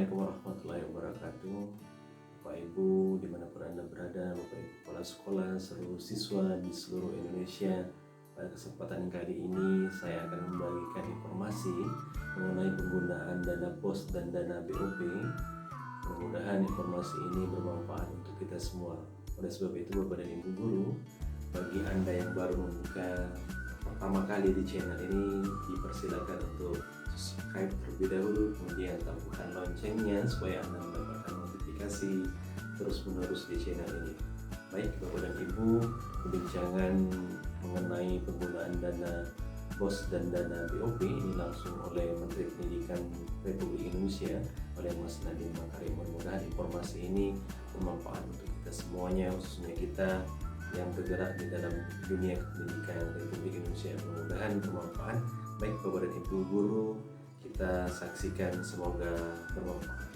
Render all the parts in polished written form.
Assalamualaikum warahmatullahi wabarakatuh. Bapak Ibu dimanapun Anda berada, Bapak Ibu kepala sekolah, seluruh siswa di seluruh Indonesia. Pada kesempatan kali ini saya akan membagikan informasi mengenai penggunaan dana BOS dan dana BOP. Mudah-mudahan informasi ini bermanfaat untuk kita semua. Oleh sebab itu Bapak dan Ibu guru, bagi Anda yang baru membuka pertama kali di channel ini, dipersilakan untuk subscribe terlebih dahulu, kemudian tambahkan loncengnya supaya Anda mendapatkan notifikasi terus-menerus di channel ini. Baik Bapak dan Ibu, perbincangan mengenai penggunaan dana BOS dan dana BOP ini langsung oleh Menteri Pendidikan Republik Indonesia, oleh Mas Nadiem Makarim. Mudah-mudahan informasi ini bermanfaat untuk kita semuanya, khususnya kita yang bergerak di dalam dunia pendidikan Republik Indonesia. Mudah-mudahan bermanfaat. Baik Bapak dan Ibu guru, kita saksikan, semoga bermanfaat.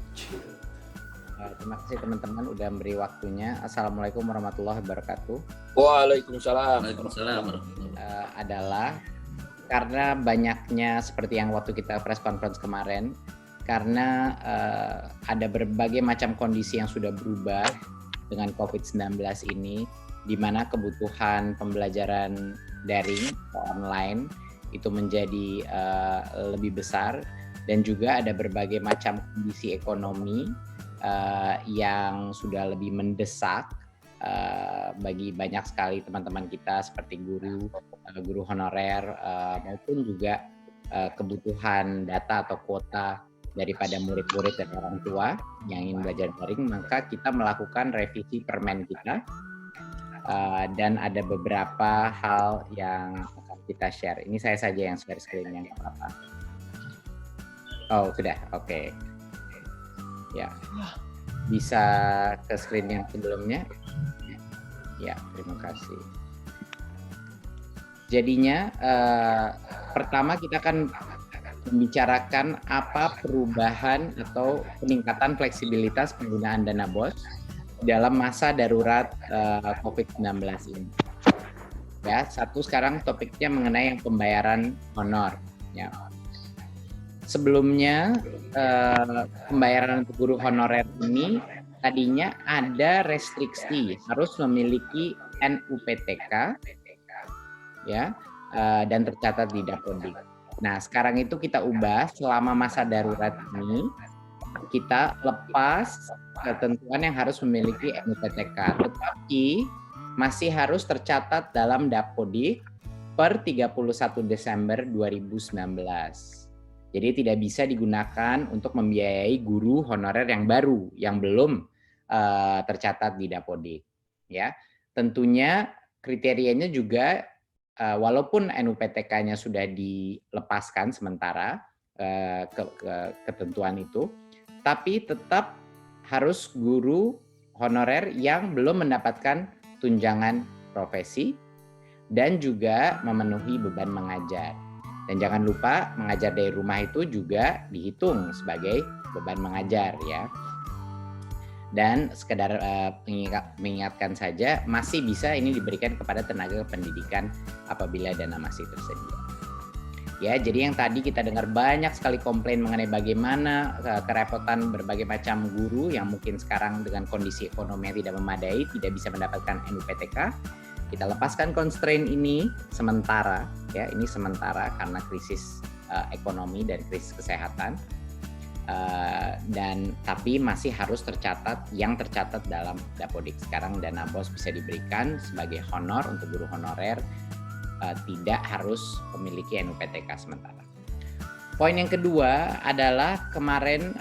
Terima kasih teman-teman udah memberi waktunya. Assalamualaikum warahmatullahi wabarakatuh. Waalaikumsalam. Adalah karena banyaknya seperti yang waktu kita press conference kemarin, karena ada berbagai macam kondisi yang sudah berubah dengan COVID-19 ini, di mana kebutuhan pembelajaran daring atau online itu menjadi lebih besar, dan juga ada berbagai macam kondisi ekonomi yang sudah lebih mendesak bagi banyak sekali teman-teman kita seperti guru honorer, maupun juga kebutuhan data atau kuota daripada murid-murid dan orang tua yang ingin belajar daring. Maka kita melakukan revisi permen kita, dan ada beberapa hal yang akan kita share. Ini saya saja yang share screen-nya, nggak apa-apa. Oh, sudah, oke. Ya, bisa ke screen yang sebelumnya. Ya, terima kasih. Jadinya pertama kita akan membicarakan apa perubahan atau peningkatan fleksibilitas penggunaan dana BOS dalam masa darurat COVID-19 ini. Ya, satu sekarang topiknya mengenai yang pembayaran honor. Ya. Sebelumnya pembayaran untuk guru honorer ini tadinya ada restriksi harus memiliki NUPTK, ya, dan tercatat di Dapodik. Nah, sekarang itu kita ubah selama masa darurat ini, kita lepas ketentuan yang harus memiliki NUPTK, tetapi masih harus tercatat dalam Dapodik per 31 Desember 2019. Jadi tidak bisa digunakan untuk membiayai guru honorer yang baru, yang belum tercatat di Dapodik. Ya, tentunya kriterianya juga walaupun NUPTK-nya sudah dilepaskan sementara ketentuan itu, tapi tetap harus guru honorer yang belum mendapatkan tunjangan profesi dan juga memenuhi beban mengajar. Dan jangan lupa mengajar dari rumah itu juga dihitung sebagai beban mengajar, ya. Dan sekedar mengingatkan saja, masih bisa ini diberikan kepada tenaga pendidikan apabila dana masih tersedia. Ya, jadi yang tadi kita dengar banyak sekali komplain mengenai bagaimana kerepotan berbagai macam guru yang mungkin sekarang dengan kondisi ekonomi yang tidak memadai tidak bisa mendapatkan NUPTK. Kita lepaskan constraint ini sementara, ya, ini sementara karena krisis ekonomi dan krisis kesehatan, dan tapi masih harus tercatat dalam Dapodik. Sekarang dana BOS bisa diberikan sebagai honor untuk guru honorer, tidak harus memiliki NUPTK sementara. Poin yang kedua adalah kemarin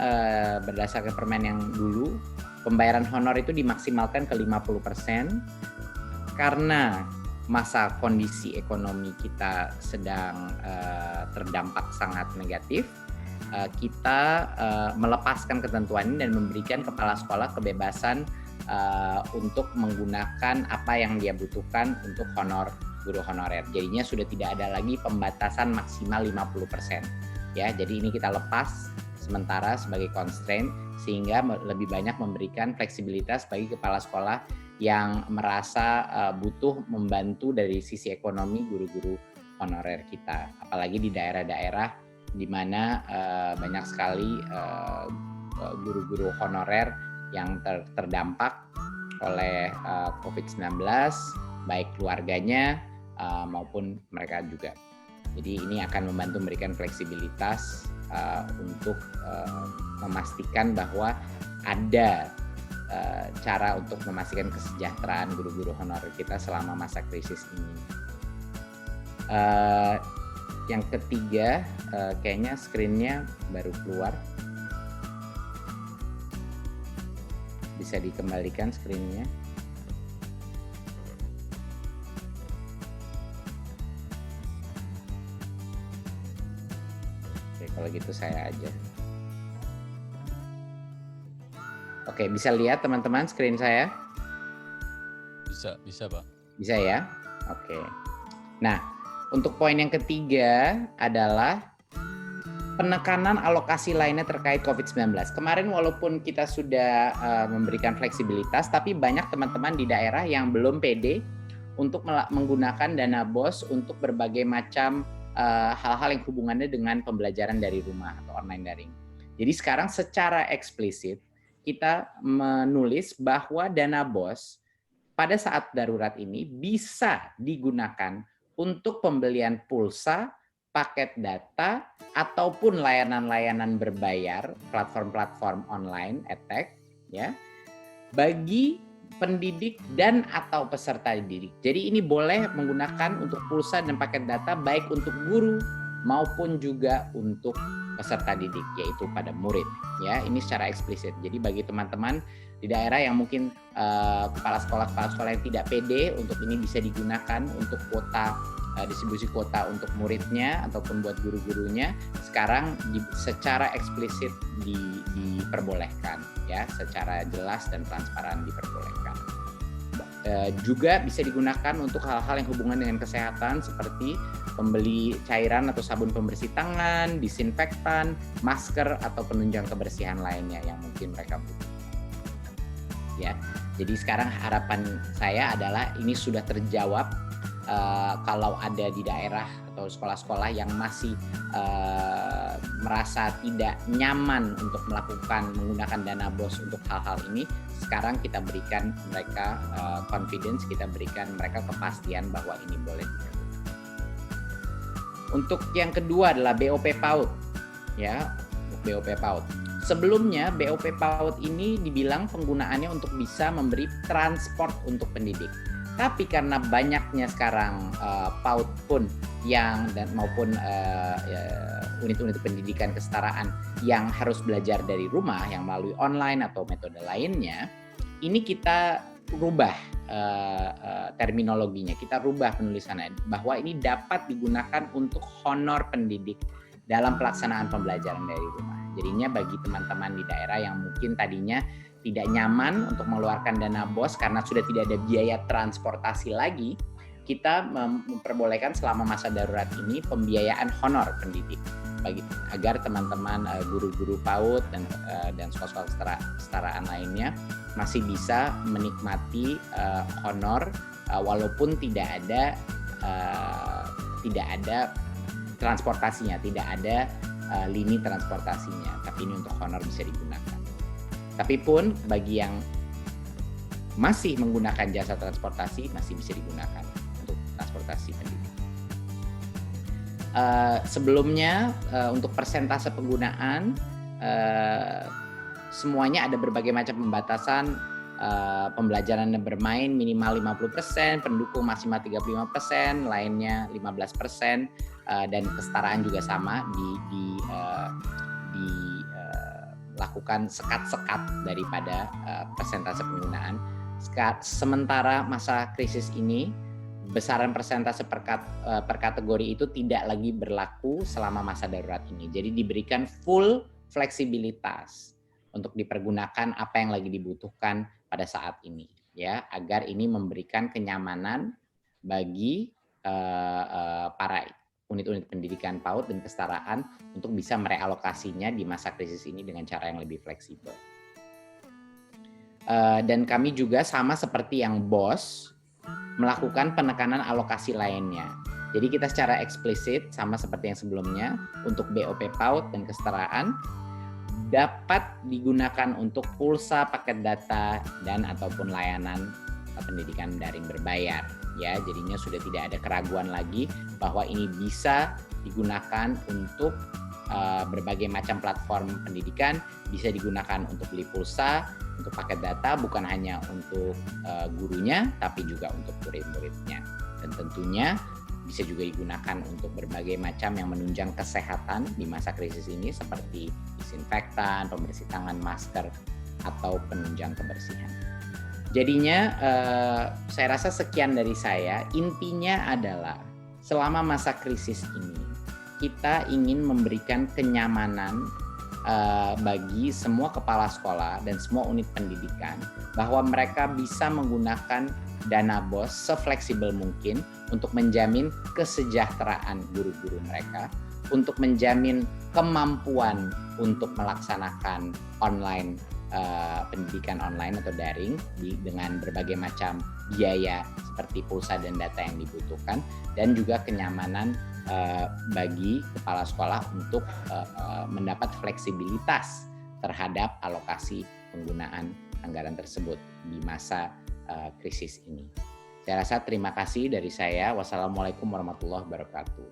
berdasarkan permen yang dulu, pembayaran honor itu dimaksimalkan ke 50%. Karena masa kondisi ekonomi kita sedang terdampak sangat negatif, kita melepaskan ketentuan ini dan memberikan kepala sekolah kebebasan untuk menggunakan apa yang dia butuhkan untuk honor guru honorer. Jadinya sudah tidak ada lagi pembatasan maksimal 50%. Ya, jadi ini kita lepas sementara sebagai constraint sehingga lebih banyak memberikan fleksibilitas bagi kepala sekolah yang merasa butuh membantu dari sisi ekonomi guru-guru honorer kita, apalagi di daerah-daerah di mana banyak sekali guru-guru honorer yang terdampak oleh COVID-19, baik keluarganya maupun mereka juga. Jadi ini akan membantu memberikan fleksibilitas untuk memastikan bahwa ada cara untuk memastikan kesejahteraan guru-guru honorer kita selama masa krisis ini. Yang ketiga, kayaknya screen-nya baru keluar. Bisa dikembalikan screen-nya. Oke, kalau gitu saya aja. Oke, bisa lihat teman-teman screen saya? Bisa Pak. Bisa ya? Oke. Nah, untuk poin yang ketiga adalah penekanan alokasi lainnya terkait COVID-19. Kemarin walaupun kita sudah memberikan fleksibilitas, tapi banyak teman-teman di daerah yang belum pede untuk menggunakan dana BOS untuk berbagai macam hal-hal yang hubungannya dengan pembelajaran dari rumah atau online daring. Jadi sekarang secara eksplisit kita menulis bahwa dana BOS pada saat darurat ini bisa digunakan untuk pembelian pulsa, paket data, ataupun layanan-layanan berbayar, platform-platform online, edtech, ya, bagi pendidik dan atau peserta didik. Jadi ini boleh menggunakan untuk pulsa dan paket data baik untuk guru maupun juga untuk peserta didik, yaitu pada murid. Ya, ini secara eksplisit. Jadi bagi teman-teman di daerah yang mungkin kepala sekolah yang tidak pede, untuk ini bisa digunakan untuk kuota, distribusi kuota untuk muridnya ataupun buat guru-gurunya, sekarang secara eksplisit diperbolehkan, ya, secara jelas dan transparan diperbolehkan. Juga bisa digunakan untuk hal-hal yang hubungan dengan kesehatan seperti pembeli cairan atau sabun pembersih tangan, disinfektan, masker atau penunjang kebersihan lainnya yang mungkin mereka butuh. Ya, jadi sekarang harapan saya adalah ini sudah terjawab. Kalau ada di daerah atau sekolah-sekolah yang masih merasa tidak nyaman untuk menggunakan dana BOS untuk hal-hal ini, sekarang kita berikan mereka confidence, kita berikan mereka kepastian bahwa ini boleh dilakukan. Untuk yang kedua adalah BOP PAUD, ya, BOP PAUD. Sebelumnya BOP PAUD ini dibilang penggunaannya untuk bisa memberi transport untuk pendidik. Tapi karena banyaknya sekarang PAUD pun maupun unit-unit pendidikan kesetaraan yang harus belajar dari rumah yang melalui online atau metode lainnya, ini kita rubah terminologinya, kita rubah penulisannya bahwa ini dapat digunakan untuk honor pendidik dalam pelaksanaan pembelajaran dari rumah. Jadinya bagi teman-teman di daerah yang mungkin tadinya tidak nyaman untuk mengeluarkan dana BOS karena sudah tidak ada biaya transportasi lagi, kita memperbolehkan selama masa darurat ini pembiayaan honor pendidik agar teman-teman guru-guru PAUD dan sekolah-sekolah kesetaraan lainnya masih bisa menikmati honor walaupun tidak ada transportasinya, tidak ada lini transportasinya, tapi ini untuk honor bisa digunakan. Tapi pun bagi yang masih menggunakan jasa transportasi masih bisa digunakan untuk transportasi pendidik. Sebelumnya untuk persentase penggunaan semuanya ada berbagai macam pembatasan. Pembelajaran bermain minimal 50%, pendukung maksimal 35%, lainnya 15%, dan kesetaraan juga sama dilakukan sekat-sekat daripada persentase penggunaan. Sementara masa krisis ini besaran persentase per kategori itu tidak lagi berlaku selama masa darurat ini. Jadi diberikan full fleksibilitas untuk dipergunakan apa yang lagi dibutuhkan pada saat ini, ya, agar ini memberikan kenyamanan bagi para unit-unit pendidikan PAUD dan kesetaraan untuk bisa merealokasinya di masa krisis ini dengan cara yang lebih fleksibel. Dan kami juga sama seperti yang BOS melakukan penekanan alokasi lainnya. Jadi kita secara eksplisit sama seperti yang sebelumnya untuk BOP PAUD dan kesetaraan, dapat digunakan untuk pulsa, paket data, dan ataupun layanan pendidikan daring berbayar. Ya, jadinya sudah tidak ada keraguan lagi bahwa ini bisa digunakan untuk berbagai macam platform pendidikan, bisa digunakan untuk beli pulsa, untuk paket data, bukan hanya untuk gurunya, tapi juga untuk murid-muridnya. Dan tentunya bisa juga digunakan untuk berbagai macam yang menunjang kesehatan di masa krisis ini, seperti disinfektan, pembersih tangan, masker, atau penunjang kebersihan. Jadinya saya rasa sekian dari saya. Intinya adalah selama masa krisis ini kita ingin memberikan kenyamanan bagi semua kepala sekolah dan semua unit pendidikan bahwa mereka bisa menggunakan dana BOS sefleksibel mungkin untuk menjamin kesejahteraan guru-guru mereka, untuk menjamin kemampuan untuk melaksanakan online pendidikan online atau daring dengan berbagai macam biaya seperti pulsa dan data yang dibutuhkan, dan juga kenyamanan bagi kepala sekolah untuk mendapat fleksibilitas terhadap alokasi penggunaan anggaran tersebut di masa krisis ini. Saya rasa terima kasih dari saya. Wassalamualaikum warahmatullahi wabarakatuh.